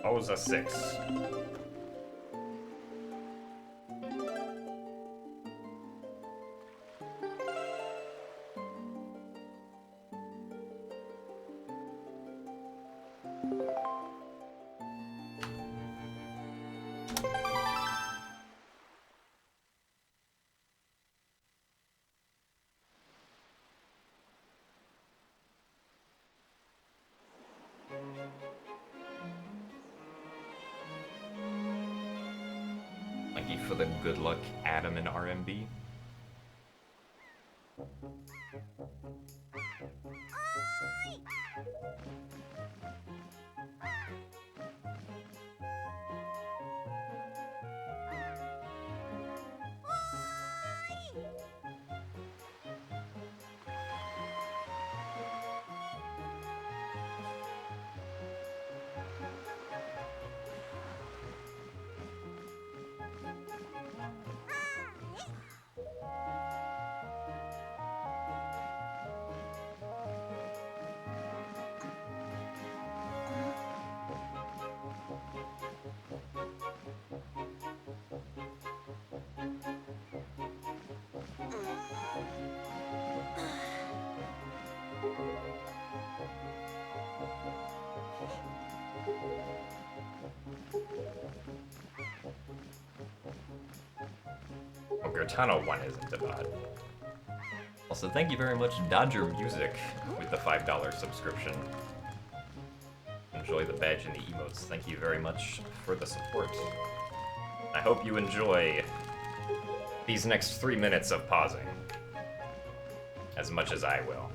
O's a 6. Thank you for the good luck, Adam and RMB. Well, Gertano 1 isn't a bot. Also, thank you very much, Dodger Music, with the $5 subscription. Enjoy the badge and the emotes. Thank you very much for the support. I hope you enjoy these next 3 minutes of pausing as much as I will.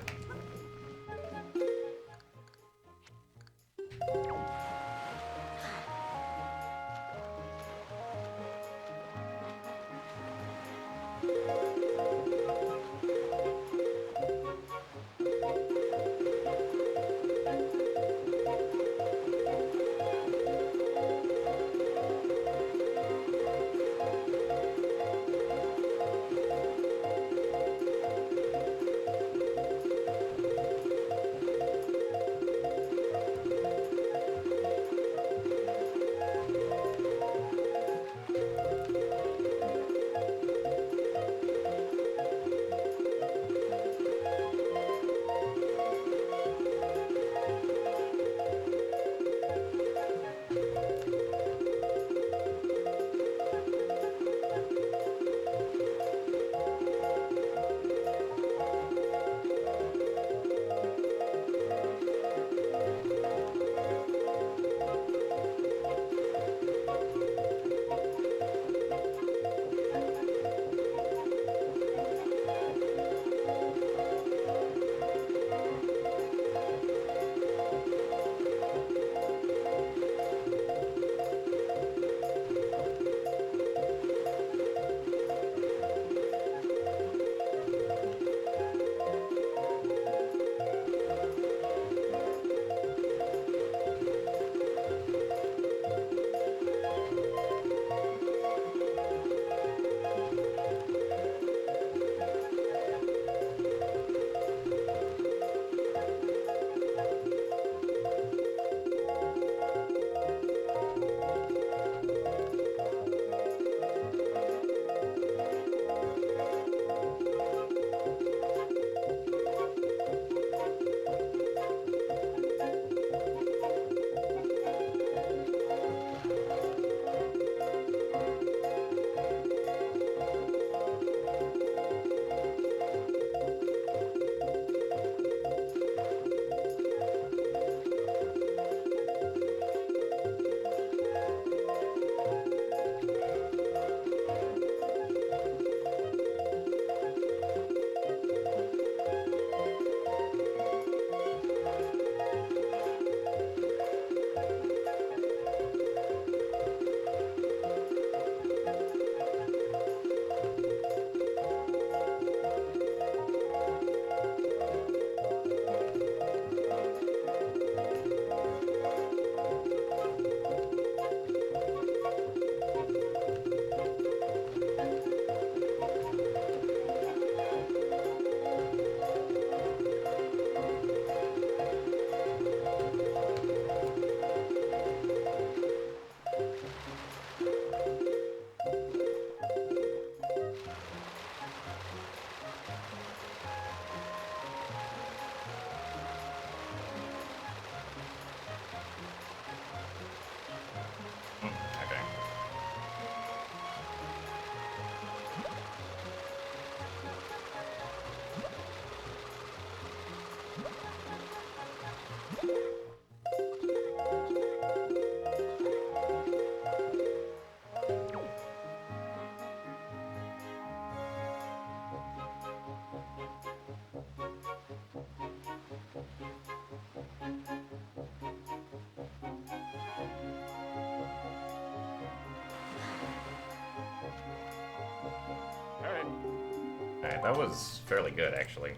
that was fairly good, actually.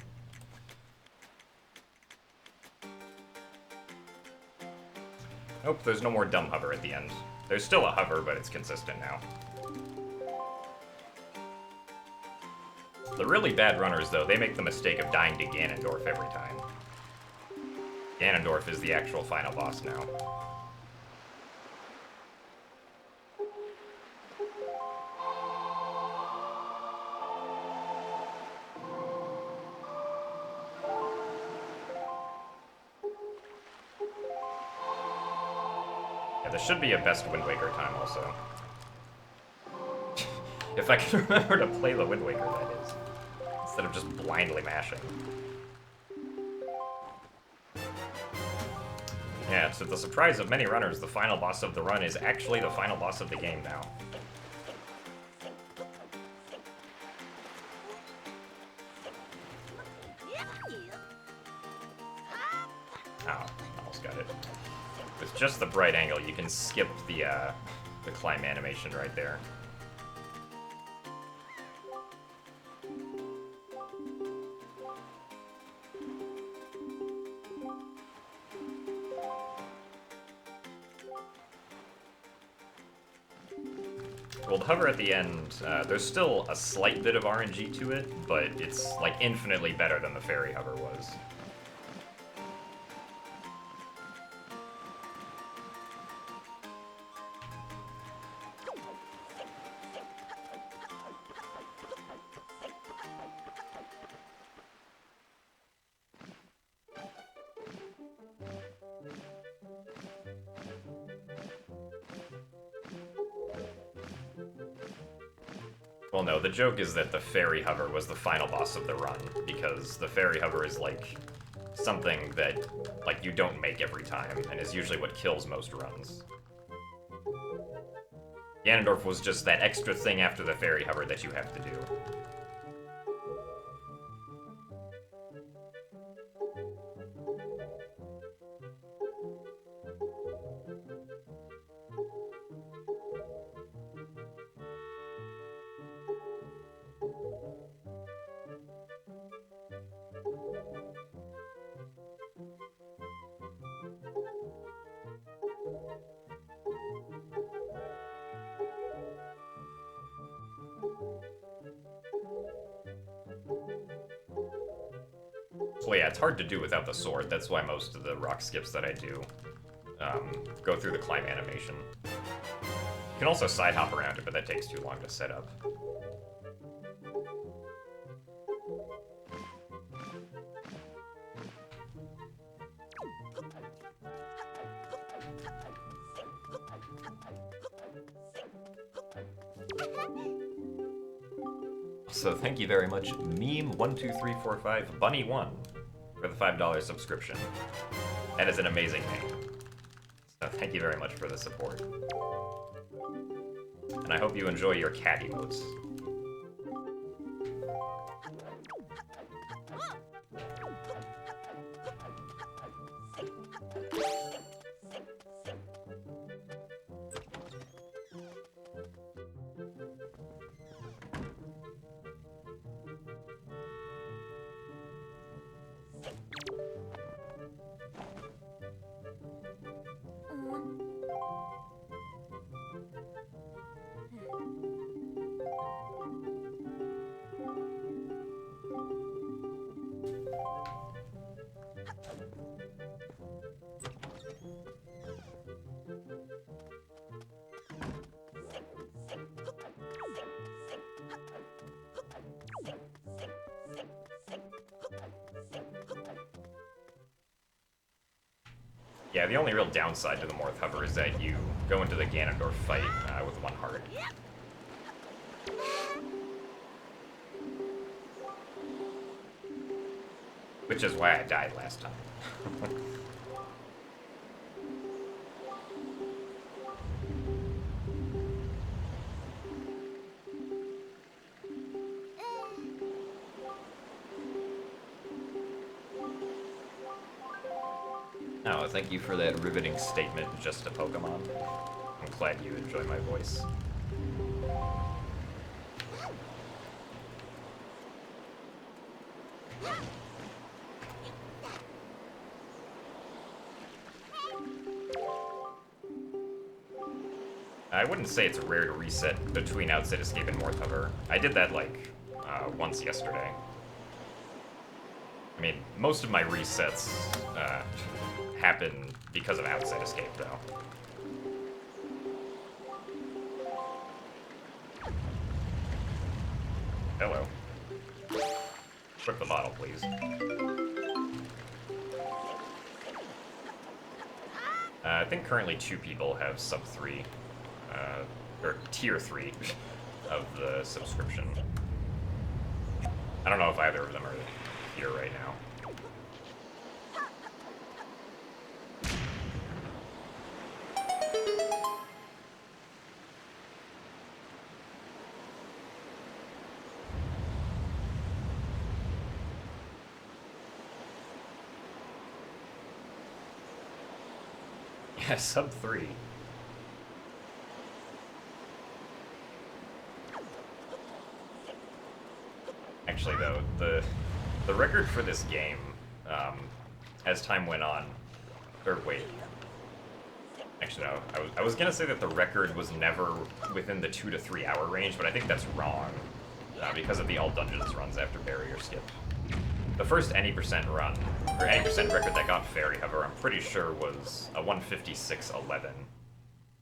Nope, there's no more dumb hover at the end. There's still a hover, but it's consistent now. The really bad runners, though, they make the mistake of dying to Ganondorf every time. Ganondorf is the actual final boss now. Yeah, there should be a best Wind Waker time also. If I can remember to play the Wind Waker, that is. Instead of just blindly mashing. Yeah, to the surprise of many runners, the final boss of the run is actually the final boss of the game now. Oh, almost got it. With just the bright angle, you can skip the climb animation right there. Well, the hover at the end, there's still a slight bit of RNG to it, but it's like infinitely better than the fairy hover was. Well, no, the joke is that the fairy hover was the final boss of the run, because the fairy hover is, like, something that, like, you don't make every time, and is usually what kills most runs. Ganondorf was just that extra thing after the fairy hover that you have to do. Well, yeah, it's hard to do without the sword. That's why most of the rock skips that I do go through the climb animation. You can also side hop around it, but that takes too long to set up. So thank you very much, Meme12345 Bunny1 for the $5 subscription. That is an amazing name. So thank you very much for the support. And I hope you enjoy your cat emotes. Yeah, the only real downside to the Morph Hover is that you go into the Ganondorf fight with one heart. Which is why I died last time. Oh, thank you for that riveting statement, just a Pokemon. I'm glad you enjoy my voice. I wouldn't say it's rare to reset between Outside Escape and Morph Hover. I did that, like, once yesterday. I mean, most of my resets happen because of Outside Escape, though. Hello. Equip the bottle, please. I think currently 2 people have sub 3, or tier 3 of the subscription. I don't know if either of them are here right now. Yeah, sub 3. Actually, though, the record for this game, as time went on, or wait. Actually, no. I was gonna say that the record was never within the 2 to 3 hour range, but I think that's wrong, because of the all dungeons runs after barrier skip. The first any percent run, or any percent record that got Fairy Hover, I'm pretty sure was a 156.11.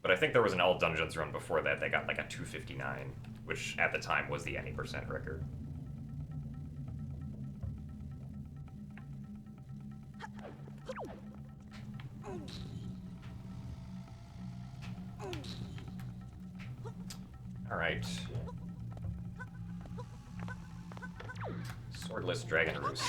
But I think there was an all dungeons run before that that got like a 259, which at the time was the any percent record. Alright. Swordless Dragon Roost.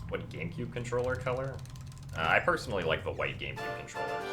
What GameCube controller color? I personally like the white GameCube controllers.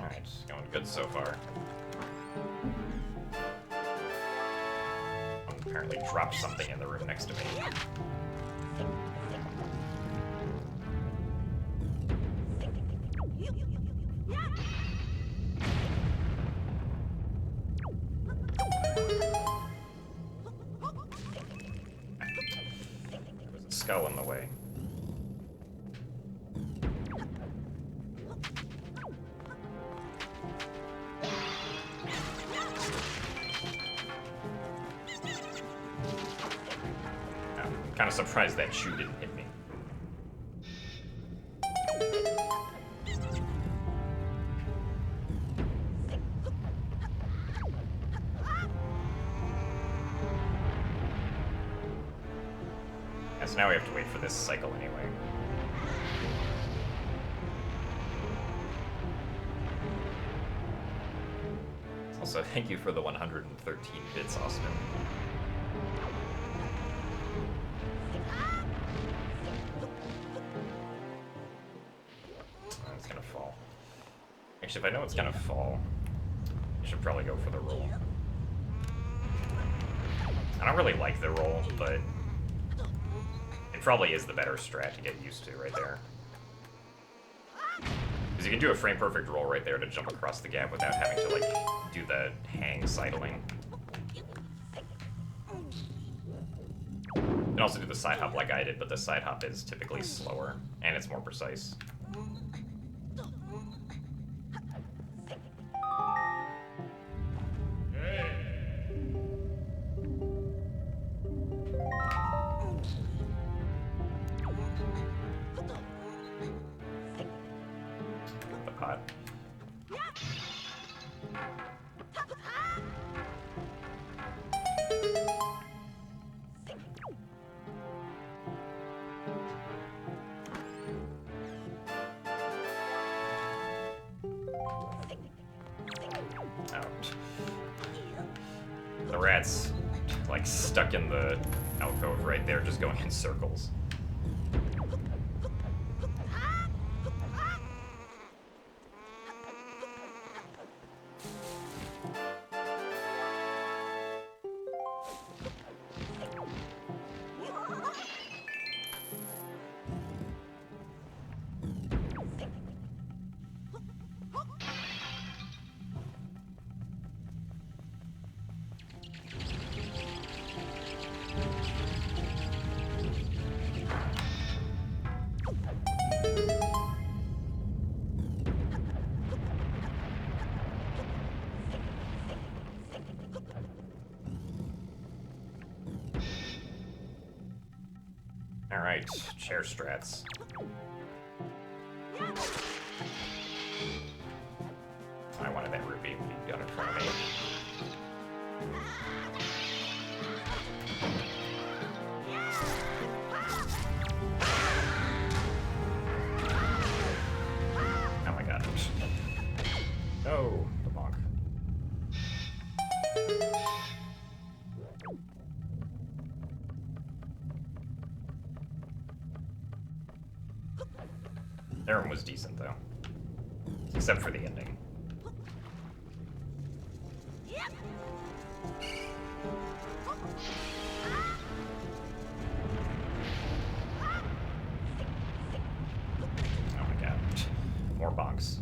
Alright, going good so far. Apparently dropped something in the room next to me. There's a skull in the way. Kind of surprised that shoe didn't hit me. Yeah, so now we have to wait for this cycle anyway. Also, thank you for the 113 bits, Austin. Actually, if I know it's gonna fall, I should probably go for the roll. I don't really like the roll, but it probably is the better strat to get used to right there. Because you can do a frame-perfect roll right there to jump across the gap without having to, like, do the hang sidling. can also do the side hop like I did, but the side hop is typically slower, and it's more precise. The pot. Out. The rat's like stuck in the alcove right there, just going in circles. Alright, chair strats. I wanted that rupee be done in front of me. Oh my god. Oh, the bonk. That one was decent, though. Except for the ending. Oh my god. More bonks.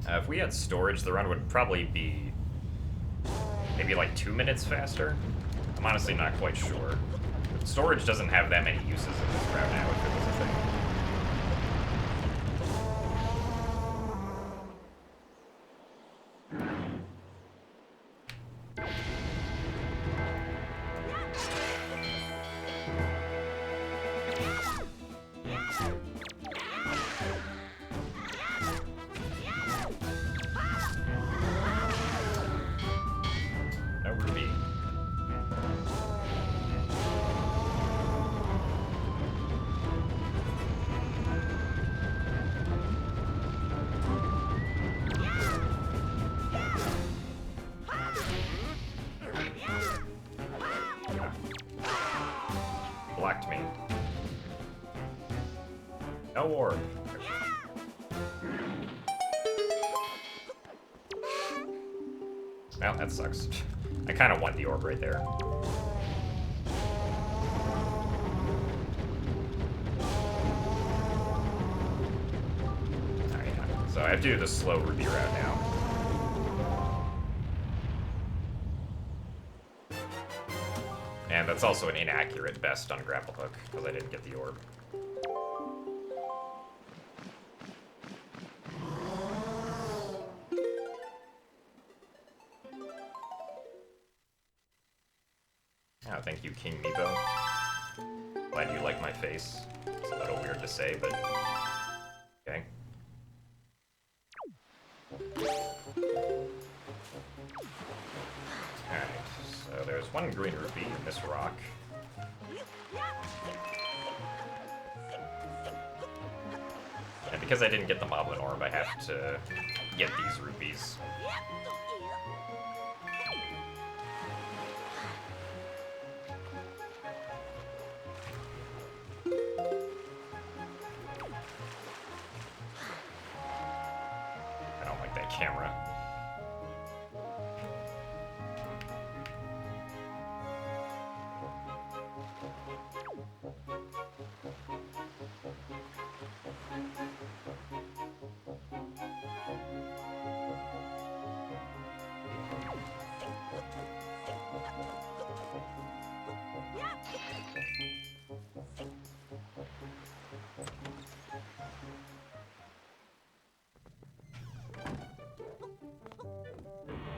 If we had storage, the run would probably be maybe like 2 minutes faster. I'm honestly not quite sure. Storage doesn't have that many uses in this route now, if it was a thing. Blocked me. No orb. Well, that sucks. I kind of want the orb right there. Alright, so I have to do the slow ruby route now. And that's also an inaccurate best on grapple hook, because I didn't get the orb. Oh, thank you, King Meepo. Glad you like my face. It's a little weird to say, but... okay. Alright, so there's one green rupee in this rock. And because I didn't get the Moblin Orb, I have to get these rupees. I don't like that camera.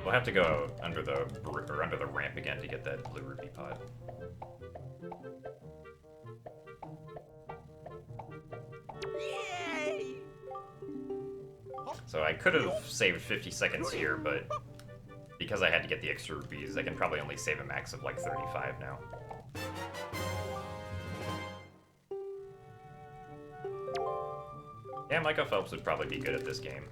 We'll have to go under the ramp again to get that blue rupee pod. So I could have saved 50 seconds here, but because I had to get the extra rupees, I can probably only save a max of like 35 now. Yeah, Michael Phelps would probably be good at this game.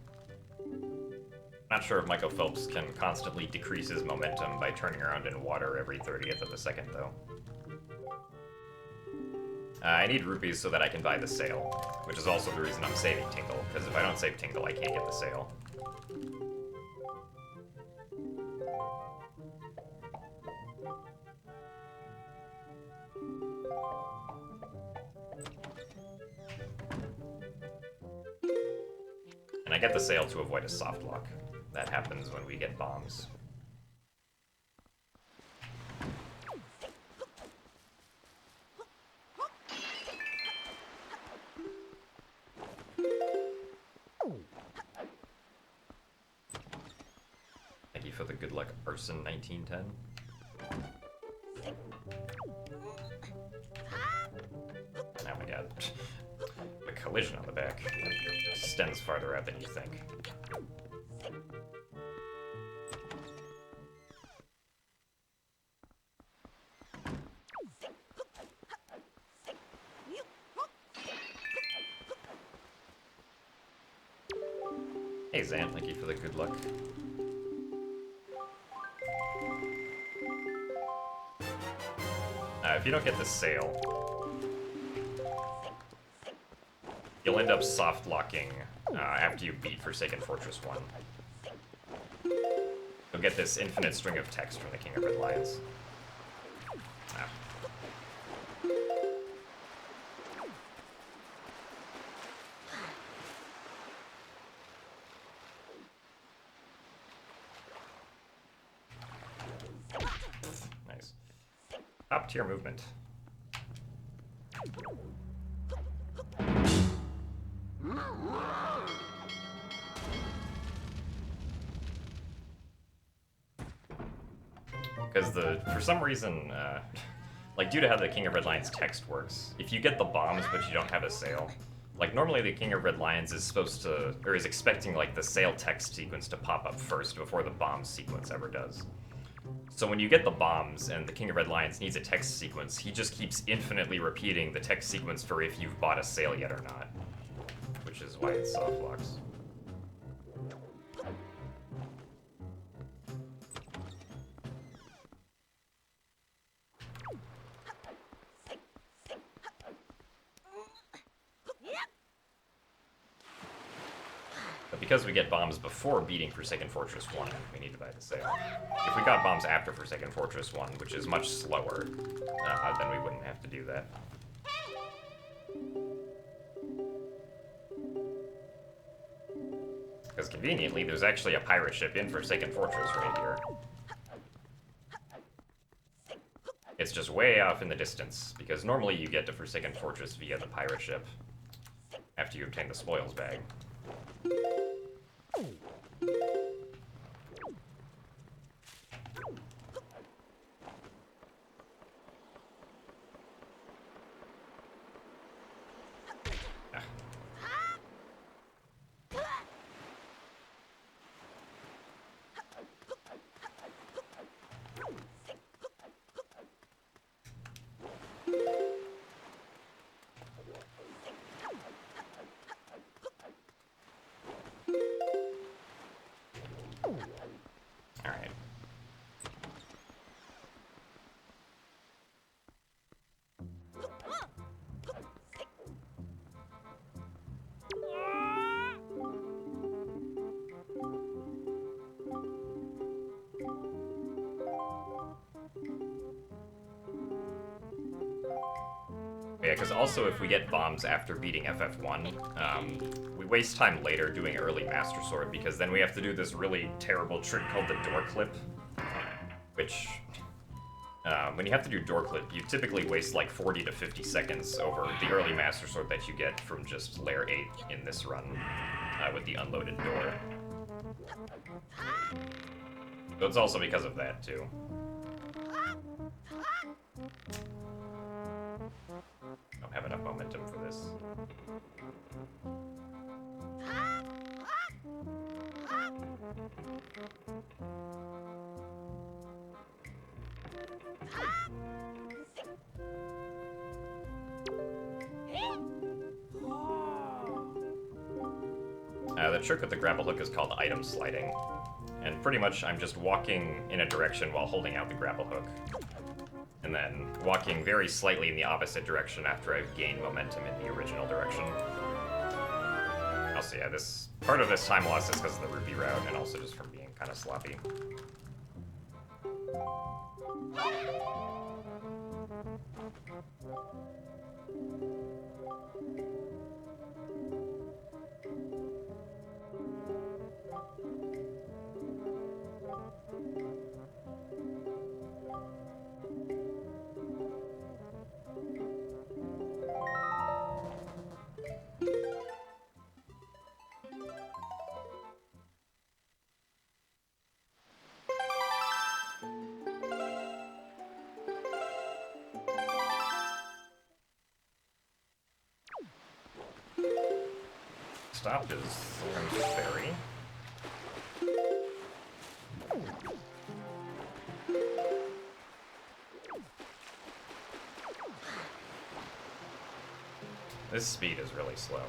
Not sure if Michael Phelps can constantly decrease his momentum by turning around in water every 30th of a second, though. I need rupees so that I can buy the sail, which is also the reason I'm saving Tingle, because if I don't save Tingle, I can't get the sail. And I get the sail to avoid a soft lock. That happens when we get bombs. Thank you for the good luck, Arson 1910. Oh my god. The collision on the back extends farther out than you think. Hey Zan, thank you for the good luck. If you don't get the sail, you'll end up soft locking after you beat Forsaken Fortress 1. You'll get this infinite string of text from the King of Red Lions. Ah. Nice. Top tier movement. Because for some reason, like due to how the King of Red Lions text works, if you get the bombs but you don't have a sail, like normally the King of Red Lions is supposed to, or is expecting like the sail text sequence to pop up first before the bomb sequence ever does. So when you get the bombs and the King of Red Lions needs a text sequence, he just keeps infinitely repeating the text sequence for if you've bought a sail yet or not, which is why it's soft locks. But because we get bombs before beating Forsaken Fortress 1, we need to buy the sail. If we got bombs after Forsaken Fortress 1, which is much slower, then we wouldn't have to do that. Because conveniently, there's actually a pirate ship in Forsaken Fortress right here. It's just way off in the distance, because normally you get to Forsaken Fortress via the pirate ship after you obtain the spoils bag. Alright. Yeah, because also if we get bombs after beating FF1, we waste time later doing early Master Sword, because then we have to do this really terrible trick called the door clip, which When you have to do door clip, you typically waste like 40 to 50 seconds over the early Master Sword that you get from just layer 8 in this run with the unloaded door. So it's also because of that, too. Don't have enough momentum for this. The trick with the grapple hook is called item sliding. And pretty much I'm just walking in a direction while holding out the grapple hook. And then walking very slightly in the opposite direction after I've gained momentum in the original direction. Also, yeah, this part of this time loss is because of the rupee route and also just from being kind of sloppy. Stop is fairy. This speed is really slow.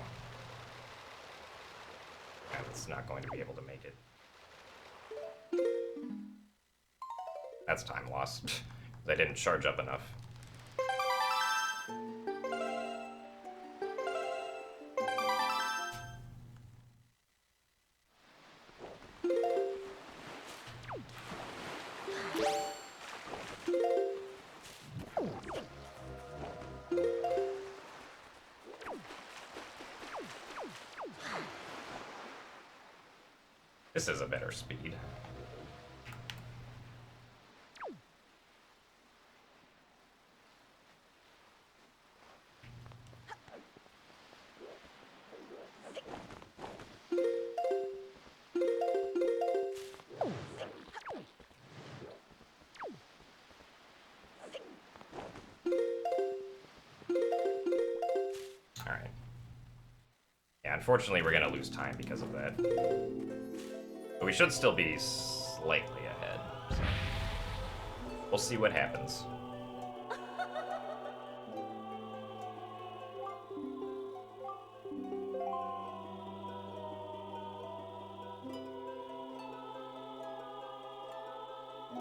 And it's not going to be able to make it. That's time lost. They didn't charge up enough. This is a better speed. Alright. Yeah, unfortunately we're gonna lose time because of that. But we should still be slightly ahead. So we'll see what happens.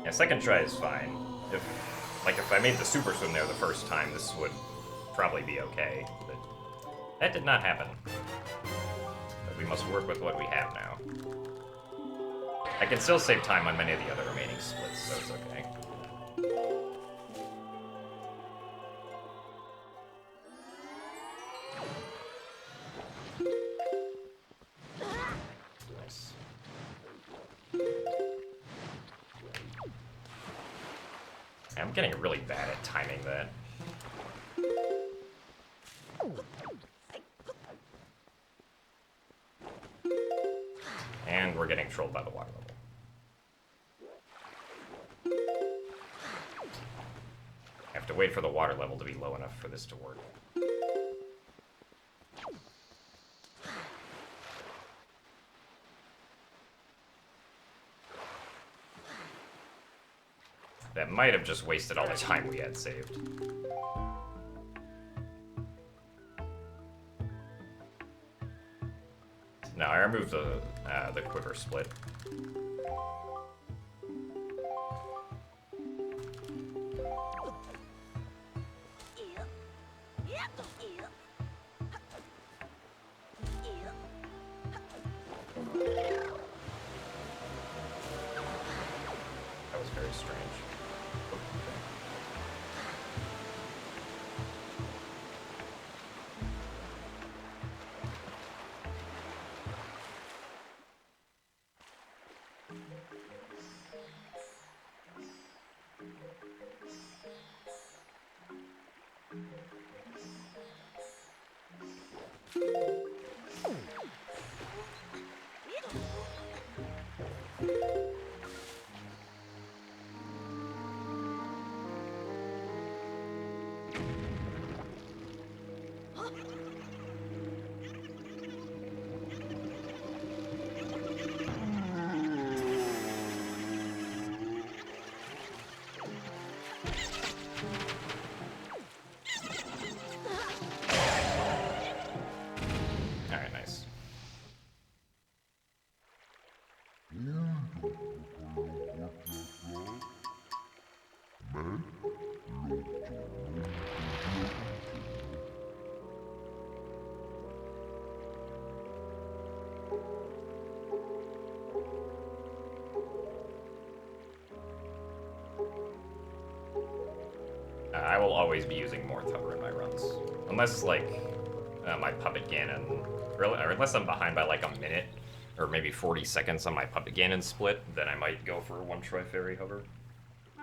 Yeah, second try is fine. If I made the super swim there the first time, this would probably be okay. But that did not happen. But we must work with what we have now. I can still save time on many of the other remaining splits, so it's okay. Nice. I'm getting really bad at timing that. And we're getting trolled by the water level. I have to wait for the water level to be low enough for this to work. That might have just wasted all the time we had saved. Now I removed the quiver split. That was very strange. Alright, nice. I will always be using Morth Hover in my runs. Unless, like, my Puppet Ganon... Or unless I'm behind by, like, a minute, or maybe 40 seconds on my Puppet Ganon split, then I might go for one Tri-Fairy Hover.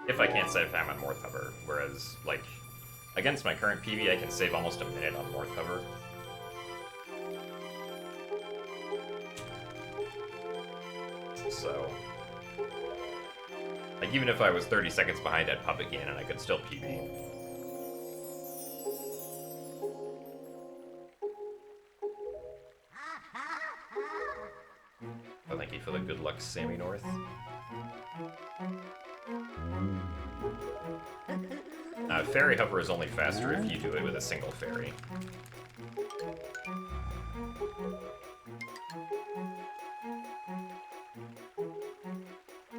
If I can't save time on Morth Hover. Whereas, like, against my current PB, I can save almost a minute on Morth Hover. So... like, even if I was 30 seconds behind at Puppet Ganon, I could still PB. Oh, thank you for the good luck, Sammy North. Fairy Hover is only faster if you do it with a single fairy.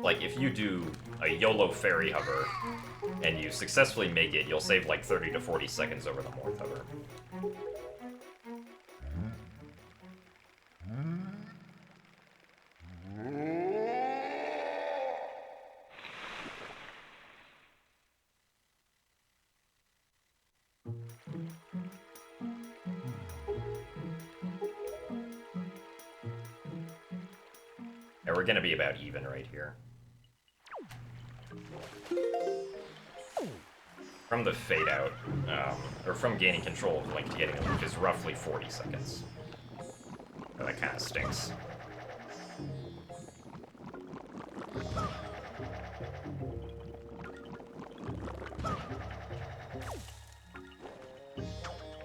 Like, if you do a YOLO Fairy Hover, and you successfully make it, you'll save like 30 to 40 seconds over the Morth Hover. And we're gonna be about even right here. From the fade out, or from gaining control of Link to getting a loop is roughly 40 seconds. So that kind of stinks.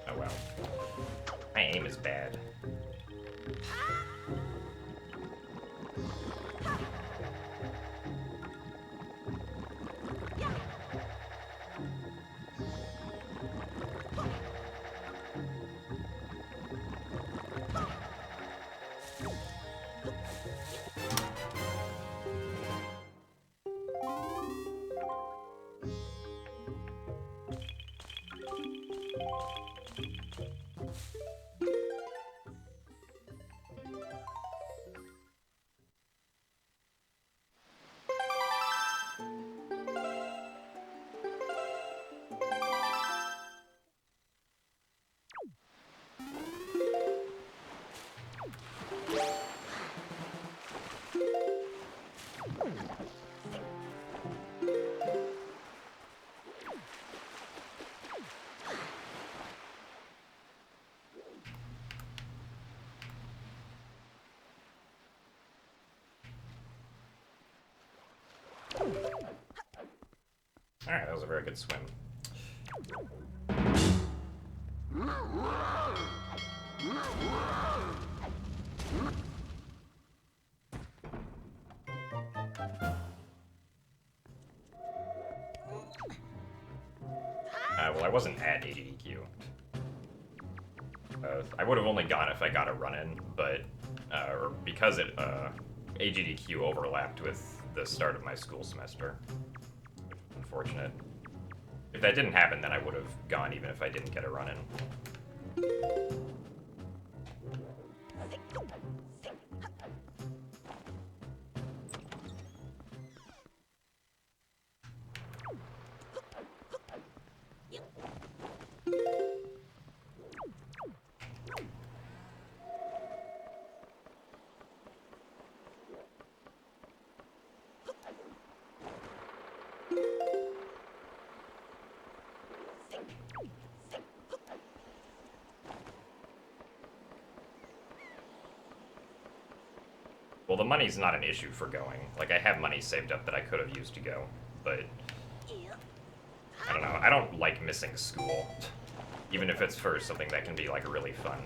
Oh wow. My aim is bad. Alright, that was a very good swim. Well, I wasn't at ADDQ. I would have only gone if I got a run-in, but or because it AGDQ overlapped with the start of my school semester. Unfortunate. If that didn't happen, then I would have gone even if I didn't get a run-in. well, the money's not an issue for going. Like, I have money saved up that I could have used to go, but I don't know. I don't like missing school, even if it's for something that can be, like, really fun.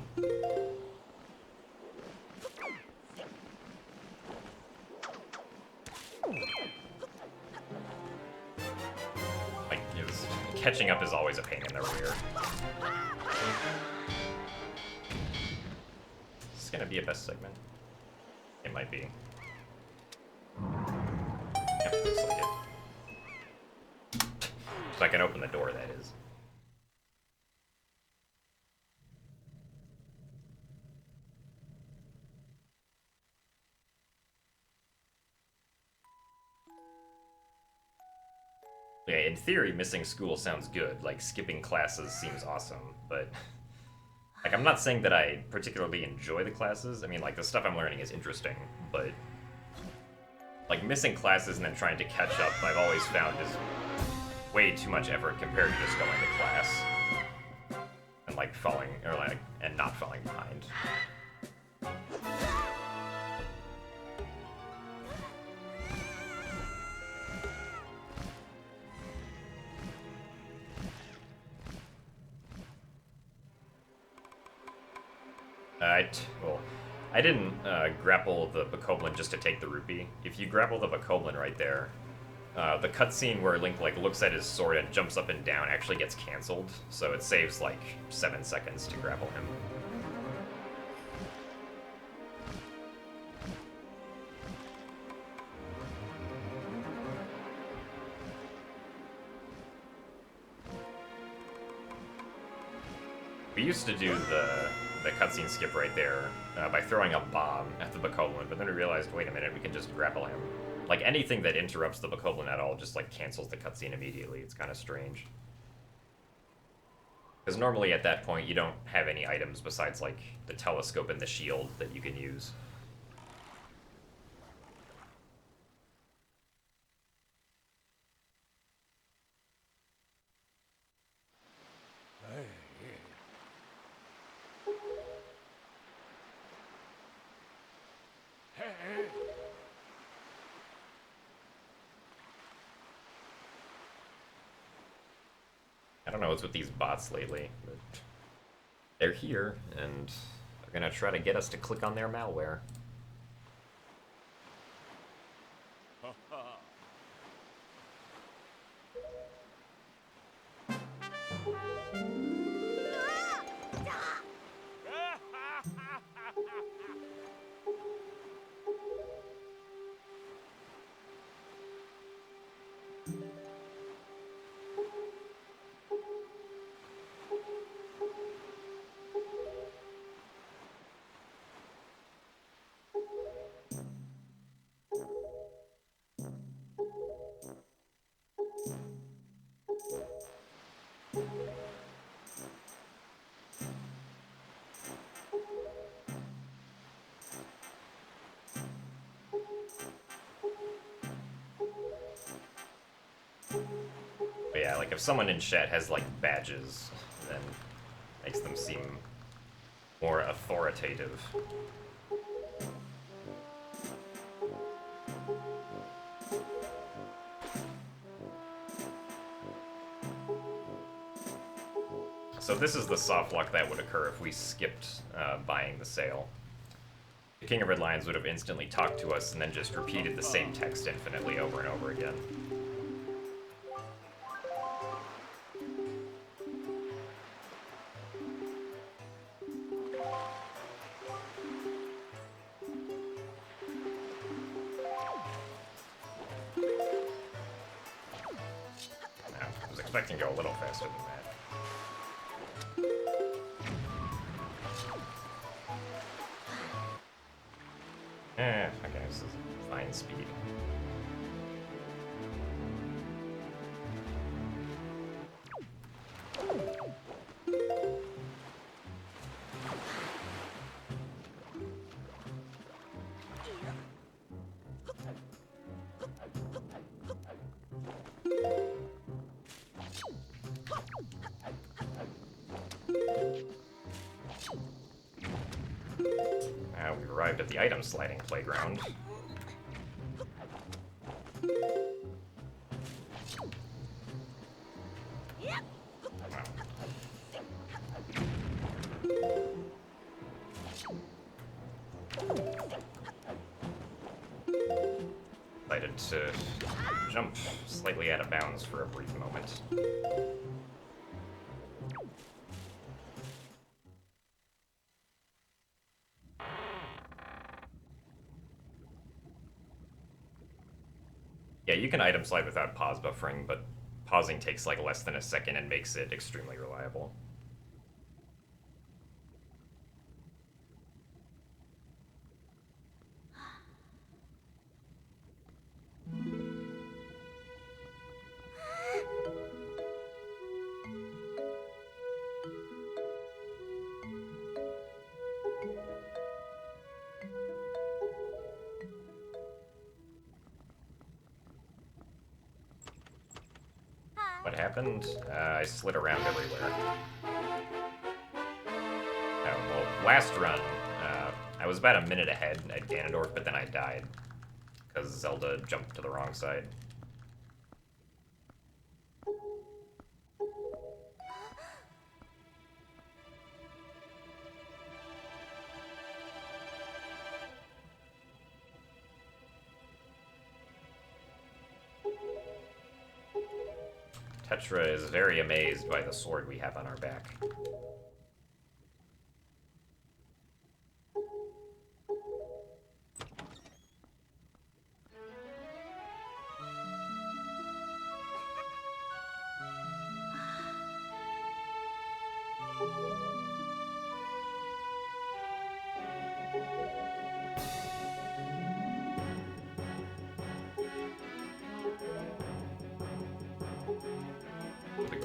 Like, catching up is always a pain in the rear. Is this gonna be a best segment? It might be. Yep, looks like it. So I can open the door, that is. Yeah, in theory, missing school sounds good. Like, skipping classes seems awesome, but... Like, I'm not saying that I particularly enjoy the classes. I mean, like, the stuff I'm learning is interesting, but... Like, missing classes and then trying to catch up, I've always found is way too much effort compared to just going to class. And, like, and not falling behind. Well, I didn't grapple the Bokoblin just to take the rupee. If you grapple the Bokoblin right there, the cutscene where Link like looks at his sword and jumps up and down actually gets canceled, so it saves like 7 seconds to grapple him. We used to do the cutscene skip right there by throwing a bomb at the Bokoblin, but then we realized, wait a minute, we can just grapple him. Like, anything that interrupts the Bokoblin at all just, like, cancels the cutscene immediately. It's kind of strange. Because normally at that point, you don't have any items besides, like, the telescope and the shield that you can use. I don't know what's with these bots lately, but they're here, and they're gonna try to get us to click on their malware. But yeah, like if someone in chat has like badges, then makes them seem more authoritative. So this is the soft lock that would occur if we skipped buying the sale. The King of Red Lions would have instantly talked to us and then just repeated the same text infinitely over and over again. I was expecting to go a little faster than that. Okay, this is fine speed. We arrived at the item sliding playground. Decided to jump slightly out of bounds for a brief moment. Yeah, you can item slide without pause buffering, but pausing takes like less than a second and makes it extremely reliable. What happened? I slid around everywhere. Oh, well, last run, I was about a minute ahead at Ganondorf, but then I died. Because Zelda jumped to the wrong side. Tetra is very amazed by the sword we have on our back.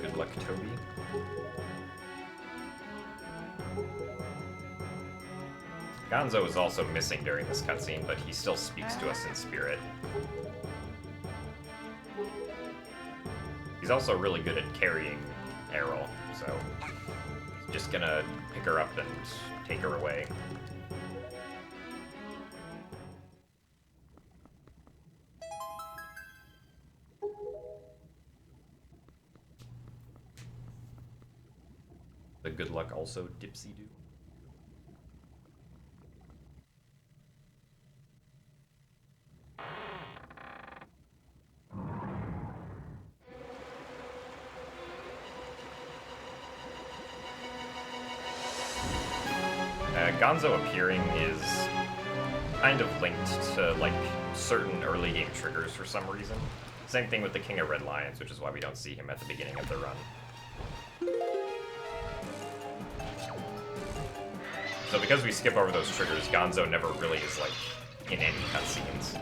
Good luck, Toby. Gonzo is also missing during this cutscene, but he still speaks to us in spirit. He's also really good at carrying Errol, so he's just gonna pick her up and take her away. The good luck also Dipsy-Doo. Gonzo appearing is kind of linked to, like, certain early game triggers for some reason. Same thing with the King of Red Lions, which is why we don't see him at the beginning of the run. So because we skip over those triggers, Gonzo never really is, like, in any cutscenes.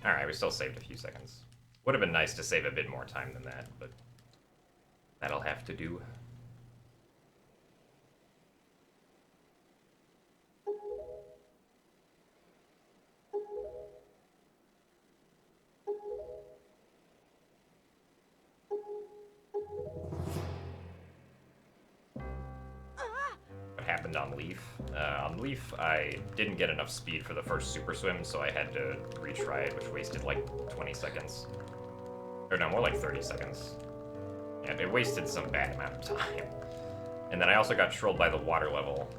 Alright, we still saved a few seconds. Would have been nice to save a bit more time than that, but that'll have to do. What happened on Leaf? On Leaf, I didn't get enough speed for the first Super Swim, so I had to retry it, which wasted like 20 seconds. Or no, more like 30 seconds. And it wasted some bad amount of time. And then I also got trolled by the water level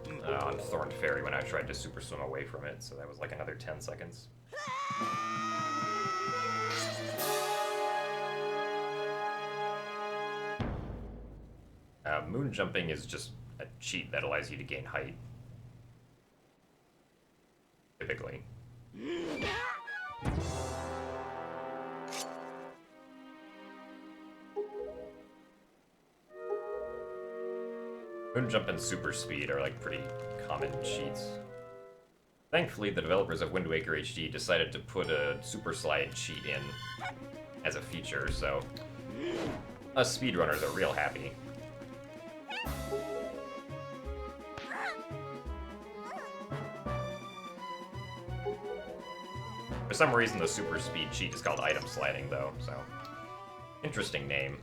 on Thorn Ferry when I tried to Super Swim away from it, so that was like another 10 seconds. Moon jumping is just a cheat that allows you to gain height. Typically. Moon jump and super speed are like pretty common cheats. Thankfully, the developers of Wind Waker HD decided to put a super slide cheat in as a feature, so Us speedrunners are real happy. For some reason, the super speed cheat is called item sliding, though, so... Interesting name.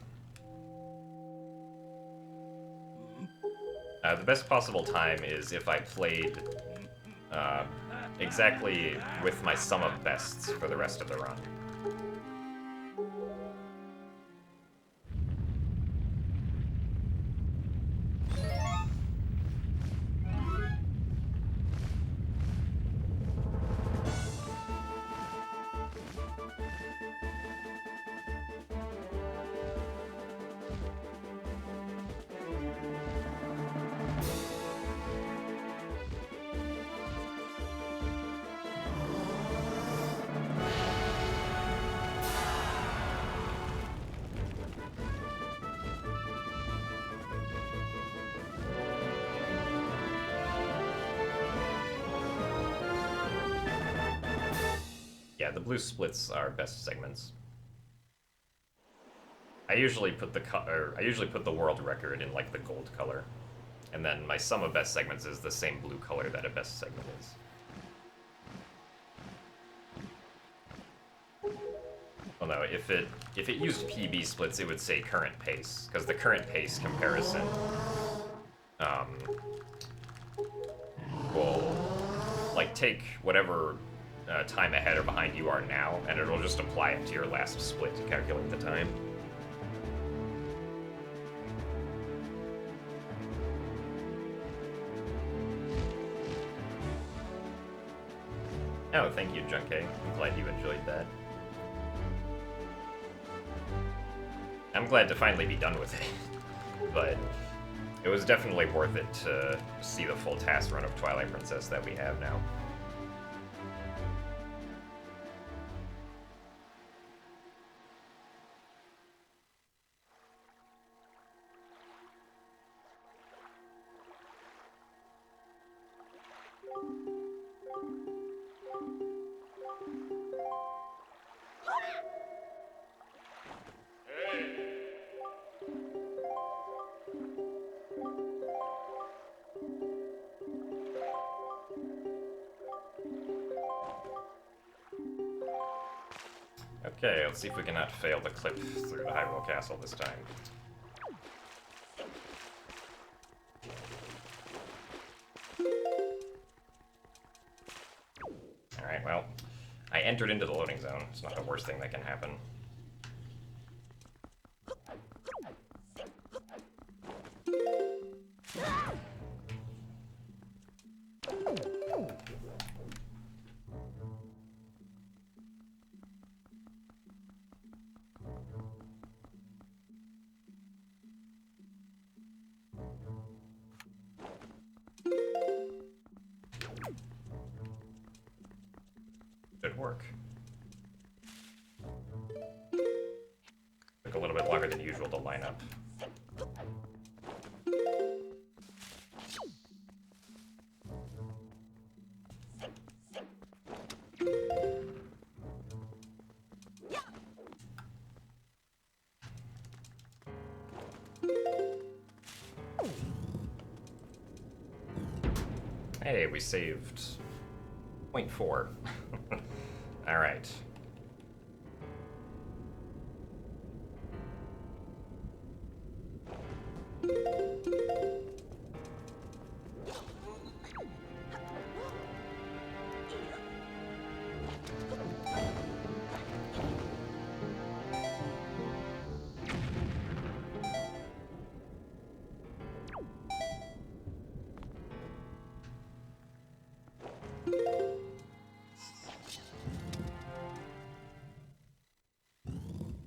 The best possible time is if I played exactly with my sum of bests for the rest of the run. Yeah, the blue splits are best segments. I usually put the world record in like the gold color, and then my sum of best segments is the same blue color that a best segment is. Well, no, if it used PB splits, it would say current pace, because the current pace comparison will like take whatever time ahead or behind you are now, and it'll just apply it to your last split to calculate the time. Oh, thank you, Junke. I'm glad you enjoyed that. I'm glad to finally be done with it, but it was definitely worth it to see the full task run of Twilight Princess that we have now. Okay, let's see if we cannot fail the clip through the Hyrule Castle this time. Alright, well, I entered into the loading zone. It's not the worst thing that can happen. Good work. Took a little bit longer than usual to line up. Hey, we saved 0.4. All right.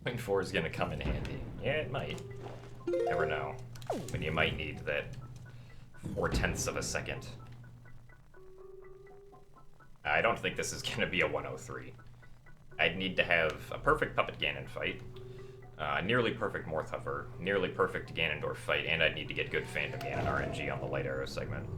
Point 4 is gonna come in handy. Yeah, it might. Never know. When you might need that 4/10 of a second. I don't think this is gonna be a 103. I'd need to have a perfect Puppet Ganon fight, nearly perfect Morph Hover, nearly perfect Ganondorf fight, and I'd need to get good Phantom Ganon RNG on the Light Arrow segment.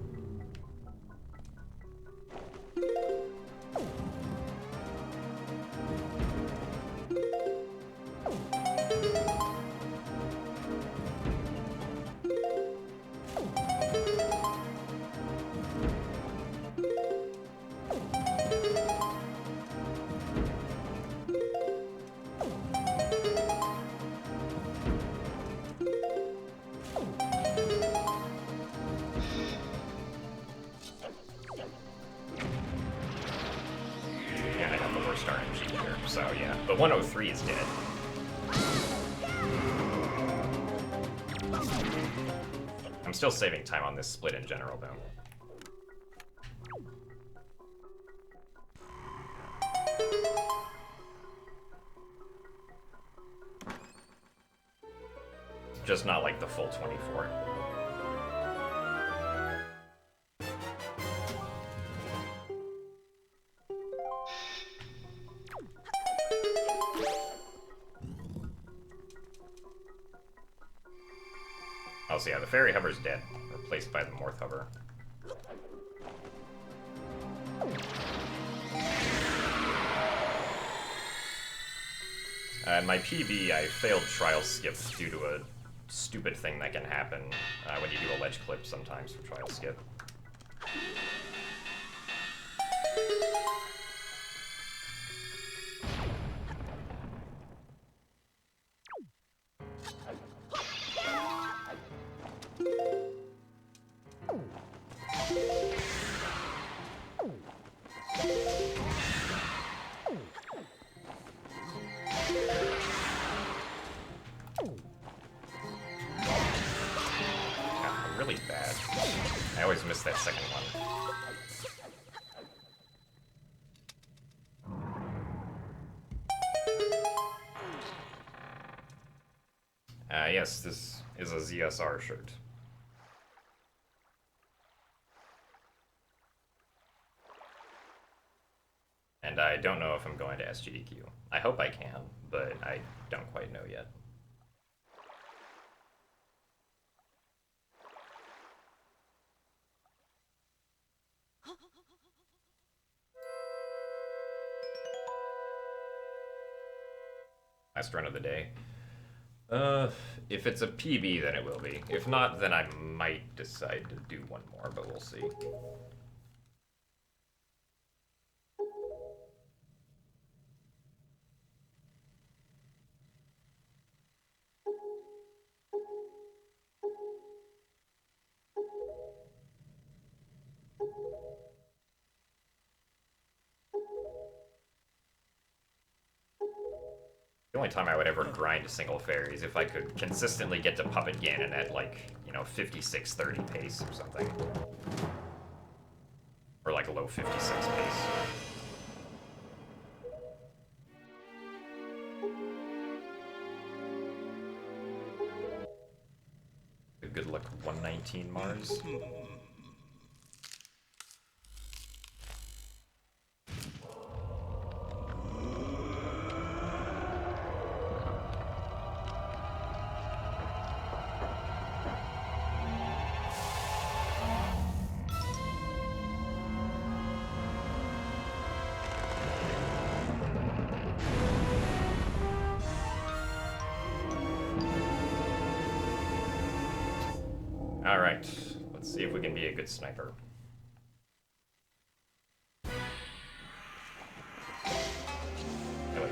so, yeah. But 103 is dead. I'm still saving time on this split in general, though. Just not like the full 24. Oh, so yeah, the fairy hover's dead, replaced by the morph hover. In my PB, I failed trial skip due to a stupid thing that can happen when you do a ledge clip sometimes for trial skip. Really bad. I always miss that second one. Yes, this is a ZSR shirt. And I don't know if I'm going to SGDQ. I hope I can, but I don't quite know yet. Last run of the day. If it's a PB, then it will be. If not, then I might decide to do one more, but we'll see. The only time I would ever grind single fairies if I could consistently get to Puppet Ganon at, like, you know, 56-30 pace or something. Or, like, low 56 pace. Good luck, 119 Mars. Alright, let's see if we can be a good sniper. Really?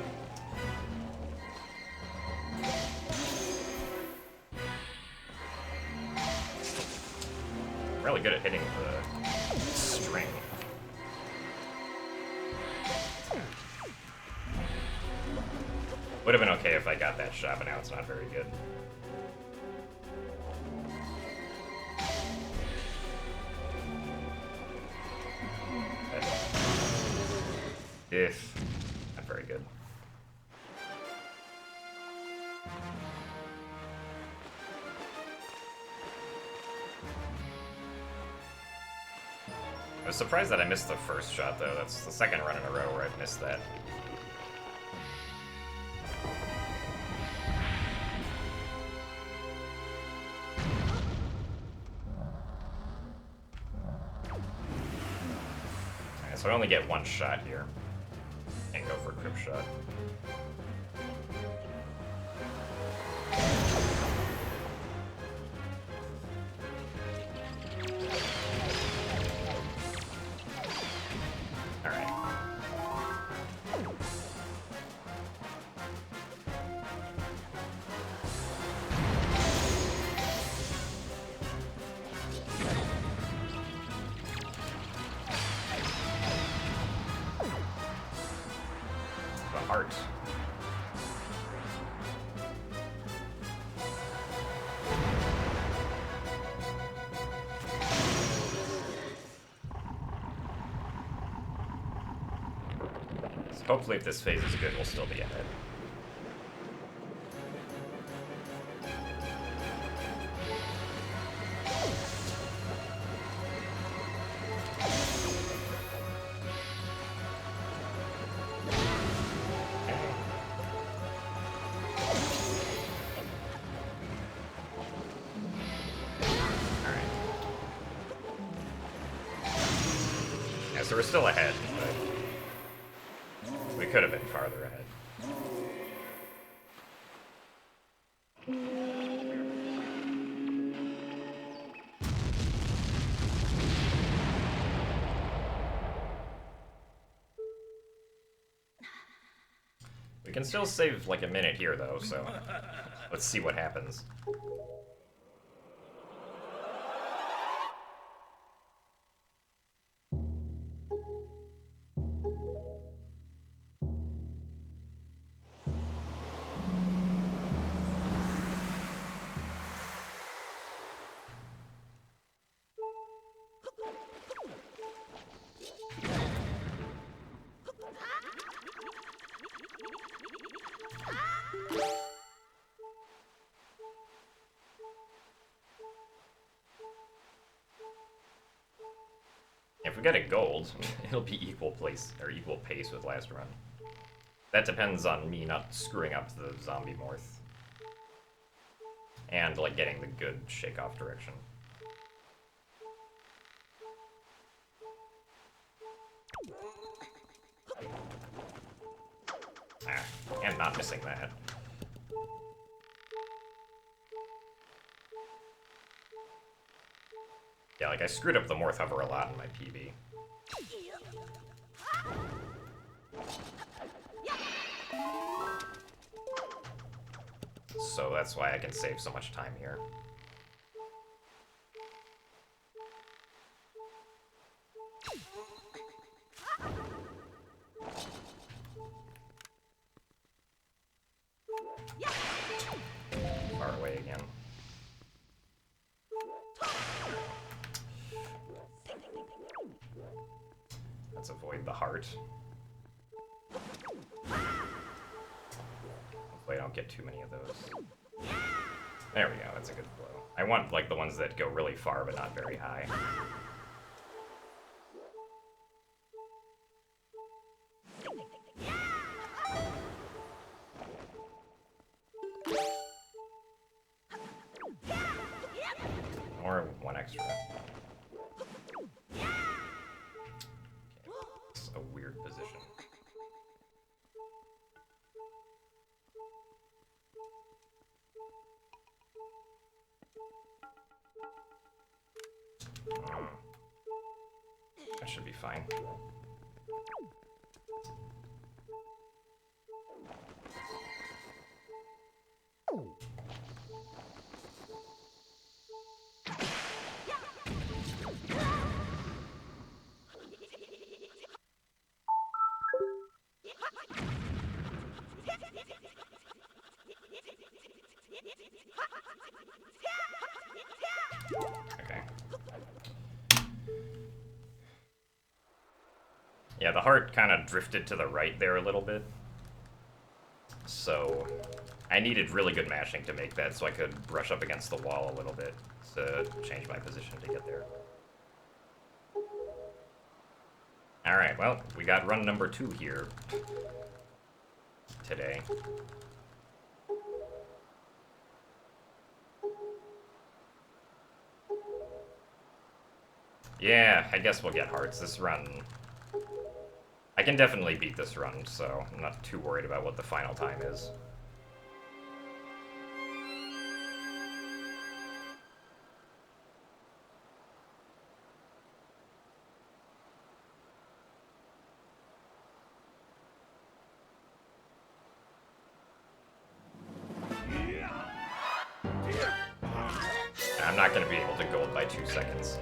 I'm really good at hitting the string. Would have been okay if I got that shot, but now it's not very good. Not very good. I was surprised that I missed the first shot, though. That's the second run in a row where I've missed that. Alright, so I only get one shot here. And go for a crypt shot. Alright. heart. So hopefully if this phase is good, we'll still be ahead. So we're still ahead, but we could have been farther ahead. We can still save like a minute here though, so let's see what happens. If we get a gold, it'll be equal place or equal pace with last run. That depends on me not screwing up the zombie morph. And like getting the good shake-off direction. And not missing that. Yeah, like I screwed up the morph hover a lot in my PB. So that's why I can save so much time here. Far away again. Let's avoid the heart. Hopefully I don't get too many of those. There we go, that's a good blow. I want like the ones that go really far but not very high. Or one extra. Okay. It's a weird position. That should be fine. Okay. Yeah, the heart kind of drifted to the right there a little bit. So I needed really good mashing to make that so I could brush up against the wall a little bit to change my position to get there. Alright, well, we got run number 2 here today. Yeah, I guess we'll get hearts this run. I can definitely beat this run, so I'm not too worried about what the final time is. I'm not going to be able to gold by 2 seconds.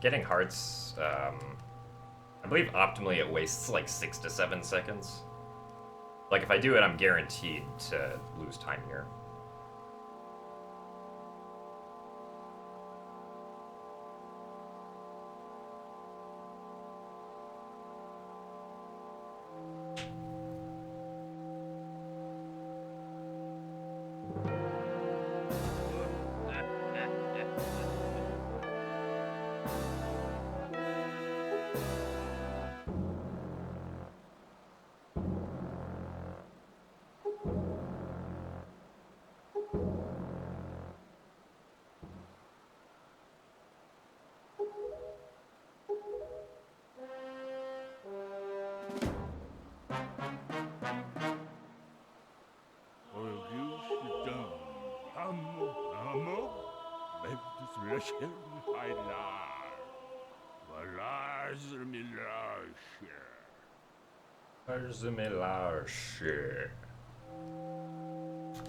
getting hearts, I believe optimally it wastes like 6 to 7 seconds. Like if I do it, I'm guaranteed to lose time here.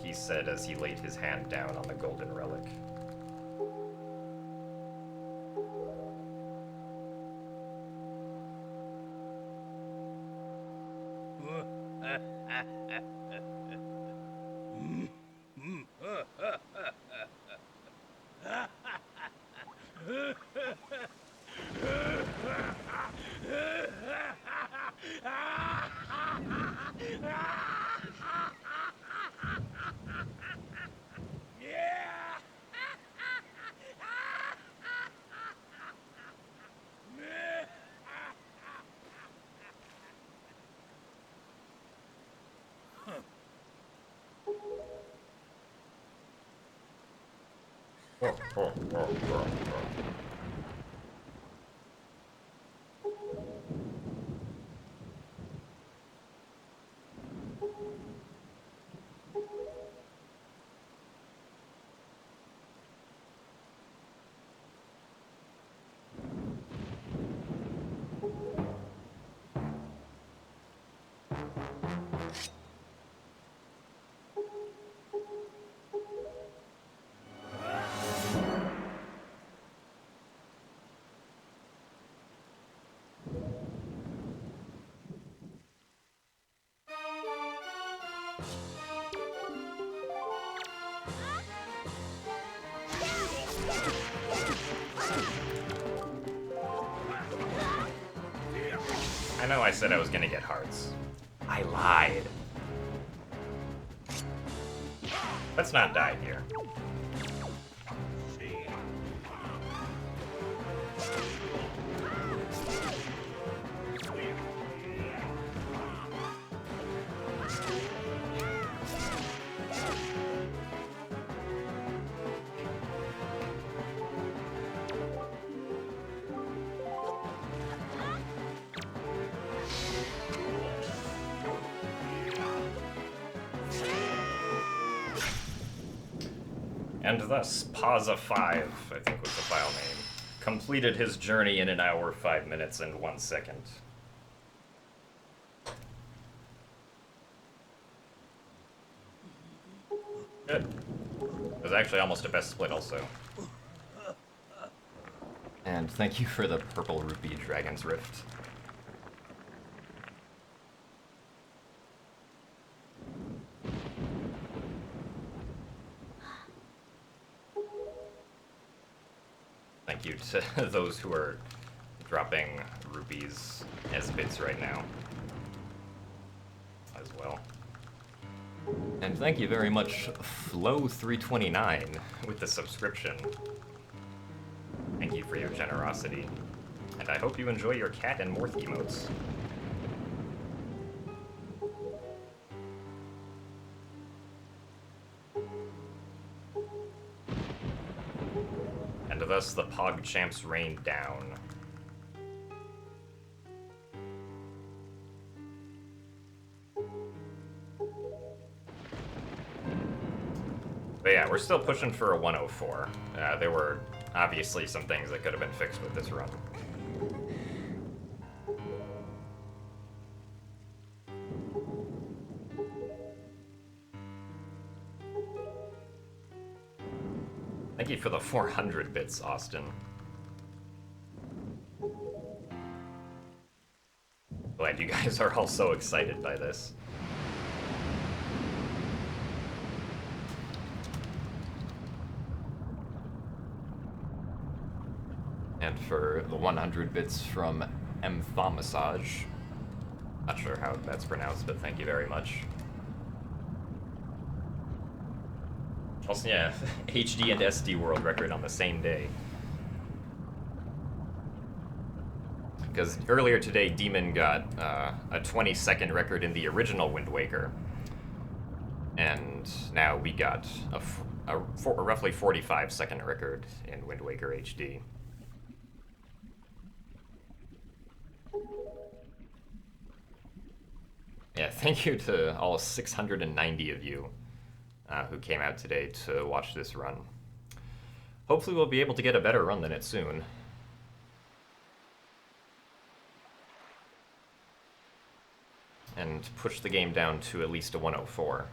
He said as he laid his hand down on the golden relic. I know I said I was gonna get hearts. I lied. Let's not die here. And thus, Pazza5, I think was the file name, completed his journey in 1 hour, 5 minutes, and 1 second. Good. It was actually almost a best split also. And thank you for the purple rupee Dragon's Rift. Thank you to those who are dropping rupees as bits right now as well. And thank you very much, Flow329, with the subscription. Thank you for your generosity. And I hope you enjoy your cat and morph emotes. And thus the PogChamps rain down. But yeah, we're still pushing for a 104. There were obviously some things that could have been fixed with this run. Thank you for the 400 bits, Austin. Glad you guys are all so excited by this. And for the 100 bits from Massage. Not sure how that's pronounced, but thank you very much. Also, yeah, HD and SD world record on the same day. Because earlier today, Demon got a 20-second record in the original Wind Waker. And now we got a roughly 45-second record in Wind Waker HD. Yeah, thank you to all 690 of you who came out today to watch this run. Hopefully we'll be able to get a better run than it soon. And push the game down to at least a 104.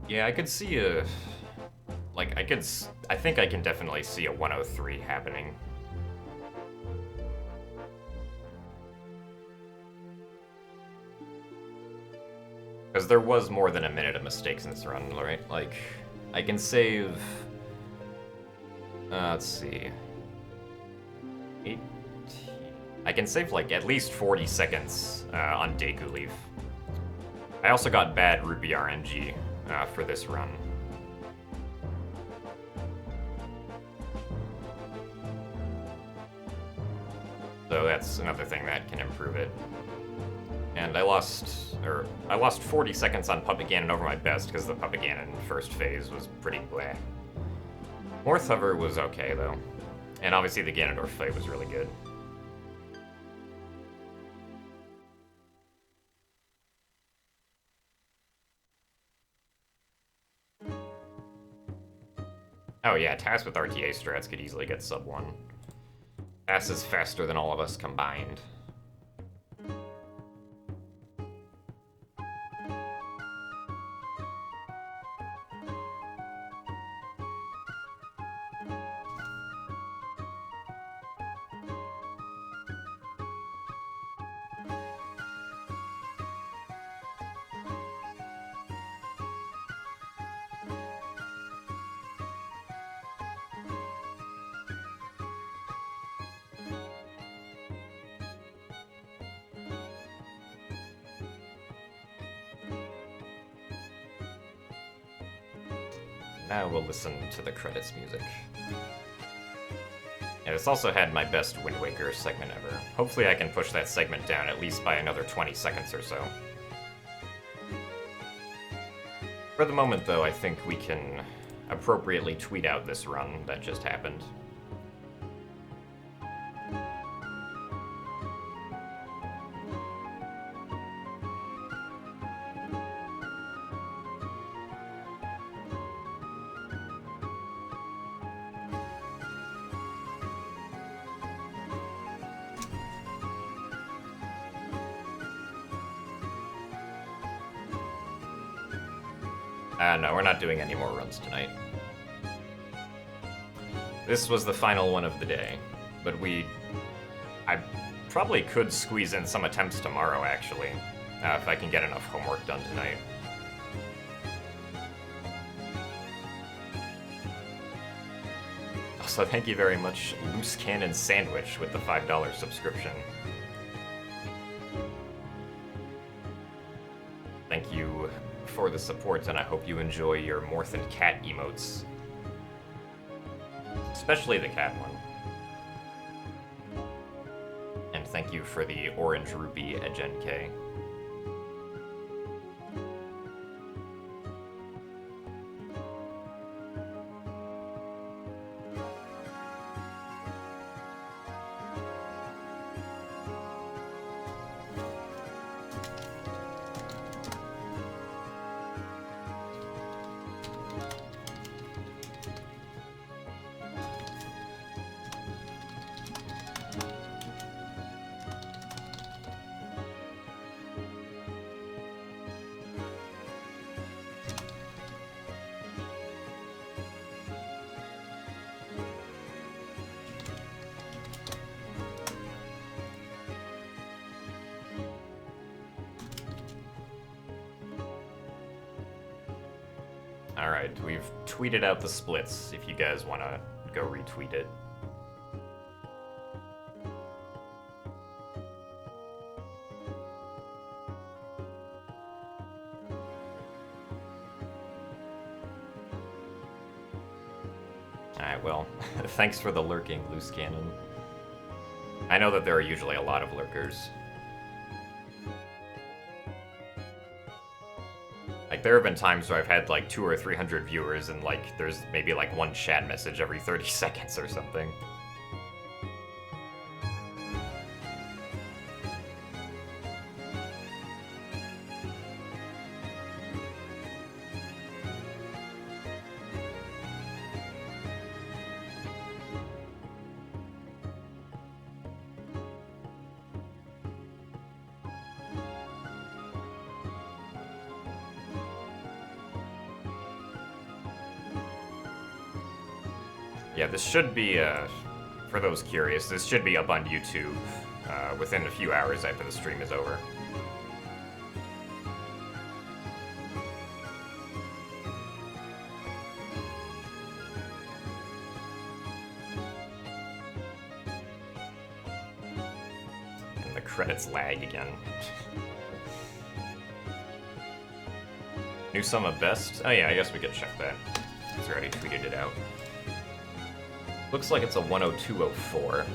Yeah, I could see a... Like, I think I can definitely see a 103 happening. Because there was more than a minute of mistakes in this run, right? Like, I can save... let's see... I can save, like, at least 40 seconds on Deku Leaf. I also got bad Rupee RNG for this run. So that's another thing that can improve it. And I lost 40 seconds on Puppet Ganon over my best because the Puppet Ganon first phase was pretty bleh. Morph Hover was okay though. And obviously the Ganondorf fight was really good. Oh yeah, Tass with RTA strats could easily get sub 1. Tass is faster than all of us combined. Now we'll listen to the credits music. Yeah, this also had my best Wind Waker segment ever. Hopefully I can push that segment down at least by another 20 seconds or so. For the moment, though, I think we can appropriately tweet out this run that just happened. No, we're not doing any more runs tonight. This was the final one of the day, but I probably could squeeze in some attempts tomorrow, actually, if I can get enough homework done tonight. Also, thank you very much, Loose Cannon Sandwich, with the $5 subscription. Thank you for the support, and I hope you enjoy your Morph and Cat emotes. Especially the cat one. And thank you for the Orange Rupee at Gen K. Alright, we've tweeted out the splits if you guys want to go retweet it. Alright, well, thanks for the lurking, Loose Cannon. I know that there are usually a lot of lurkers. Like, there have been times where I've had, like, 200 or 300 viewers and, like, there's maybe, like, one chat message every 30 seconds or something. Yeah, this should be, for those curious, this should be up on YouTube within a few hours after the stream is over. And the credits lag again. New sum of best? Oh yeah, I guess we could check that. He's already tweeted it out. Looks like it's a 102.04.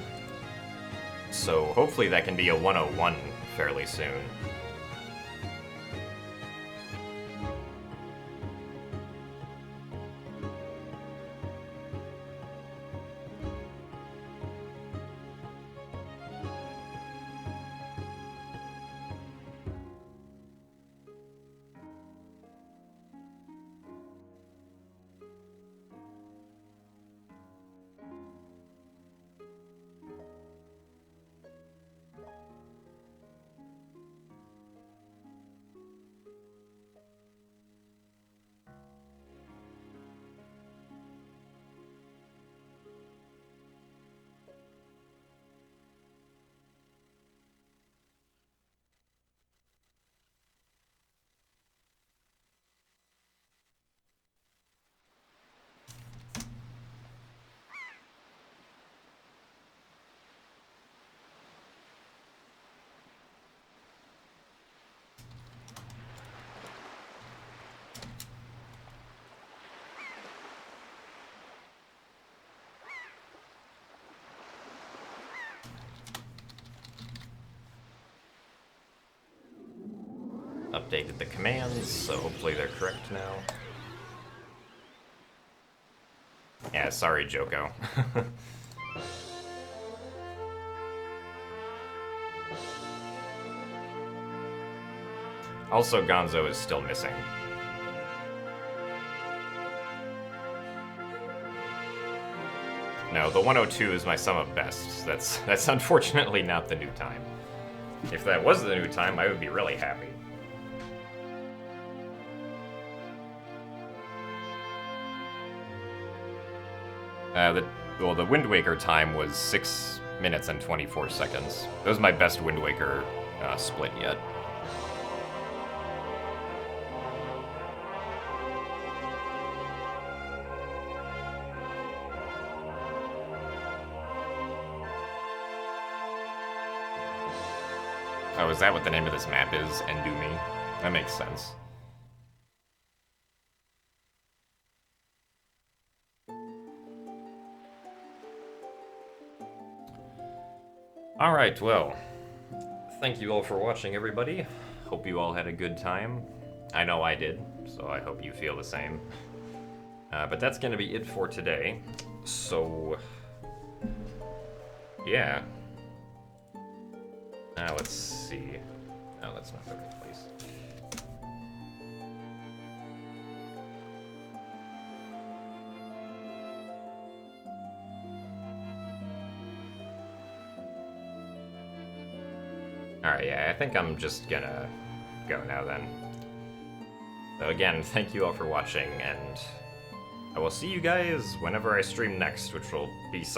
So hopefully that can be a 101 fairly soon. Updated the commands, so hopefully they're correct now. Yeah, sorry, Joko. Also, Gonzo is still missing. No, the 102 is my sum of best. That's unfortunately not the new time. If that was the new time, I would be really happy. The Wind Waker time was 6 minutes and 24 seconds. That was my best Wind Waker split yet. Oh, is that what the name of this map is? Endumi? That makes sense. Alright, well, thank you all for watching, everybody. Hope you all had a good time. I know I did, so I hope you feel the same. But that's gonna be it for today. So, yeah. Now let's see. No, that's not the right place. Alright, yeah, I think I'm just gonna go now then. So again, thank you all for watching, and I will see you guys whenever I stream next, which will be some